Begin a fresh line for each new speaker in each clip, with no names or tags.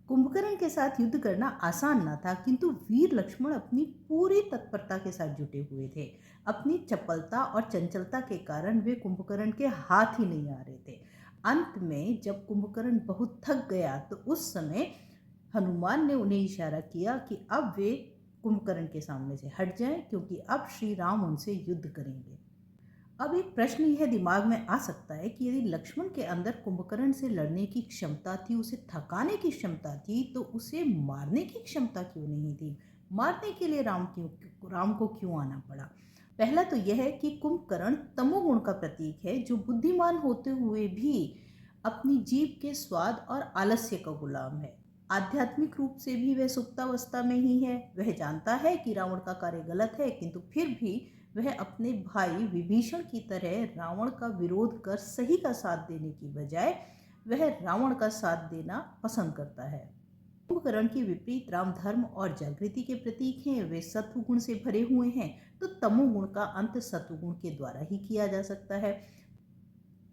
कुंभकर्ण के साथ युद्ध करना आसान न था, किंतु वीर लक्ष्मण अपनी पूरी तत्परता के साथ जुटे हुए थे। अपनी चपलता और चंचलता के कारण वे कुंभकर्ण के हाथ ही नहीं आ रहे थे। अंत में जब कुंभकर्ण बहुत थक गया तो उस समय हनुमान ने उन्हें इशारा किया कि अब वे कुंभकर्ण के सामने से हट जाएं, क्योंकि अब श्री राम उनसे युद्ध करेंगे। अब एक प्रश्न यह दिमाग में आ सकता है कि यदि लक्ष्मण के अंदर कुंभकर्ण से लड़ने की क्षमता थी, उसे थकाने की क्षमता थी, तो उसे मारने की क्षमता क्यों नहीं थी? मारने के लिए राम को क्यों आना पड़ा? पहला तो यह है कि कुंभकर्ण तमोगुण का प्रतीक है, जो बुद्धिमान होते हुए भी अपनी जीभ के स्वाद और आलस्य का गुलाम है। आध्यात्मिक रूप से भी वह सुप्तावस्था में ही है। वह जानता है कि रावण का कार्य गलत है, किंतु फिर भी वह अपने भाई विभीषण की तरह रावण का विरोध कर सही का साथ देने की बजाय वह रावण का साथ देना पसंद करता है। कुंभकर्ण के विपरीत राम धर्म और जागृति के प्रतीक हैं। वे सत्वगुण से भरे हुए हैं, तो तमोगुण का अंत सत्वगुण के द्वारा ही किया जा सकता है।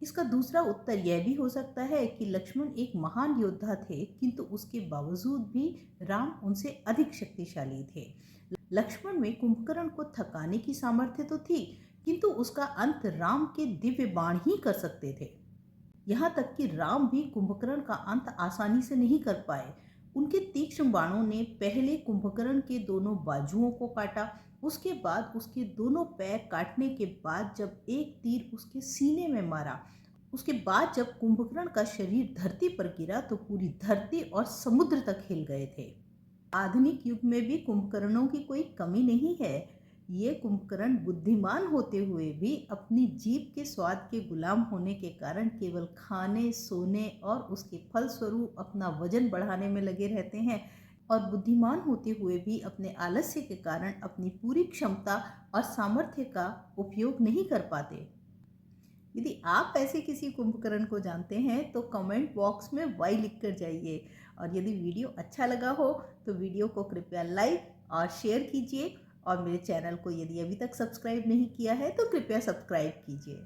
इसका दूसरा उत्तर यह भी हो सकता है कि लक्ष्मण एक महान योद्धा थे, किंतु उसके बावजूद भी राम उनसे अधिक शक्तिशाली थे। लक्ष्मण में कुंभकर्ण को थकाने की सामर्थ्य तो थी, किंतु उसका अंत राम के दिव्य बाण ही कर सकते थे। यहाँ तक कि राम भी कुंभकर्ण का अंत आसानी से नहीं कर पाए। उनके तीक्ष्ण बाणों ने पहले कुंभकर्ण के दोनों बाजुओं को काटा, उसके बाद उसके दोनों पैर काटने के बाद जब एक तीर उसके सीने में मारा, उसके बाद जब कुंभकर्ण का शरीर धरती पर गिरा तो पूरी धरती और समुद्र तक हिल गए थे। आधुनिक युग में भी कुंभकर्णों की कोई कमी नहीं है। ये कुंभकर्ण बुद्धिमान होते हुए भी अपनी जीभ के स्वाद के गुलाम होने के कारण केवल खाने, सोने और उसके फलस्वरूप अपना वजन बढ़ाने में लगे रहते हैं, और बुद्धिमान होते हुए भी अपने आलस्य के कारण अपनी पूरी क्षमता और सामर्थ्य का उपयोग नहीं कर पाते। यदि आप ऐसे किसी कुंभकर्ण को जानते हैं तो कमेंट बॉक्स में वाई लिख कर जाइए, और यदि वीडियो अच्छा लगा हो तो वीडियो को कृपया लाइक और शेयर कीजिए, और मेरे चैनल को यदि अभी तक सब्सक्राइब नहीं किया है तो कृपया सब्सक्राइब कीजिए।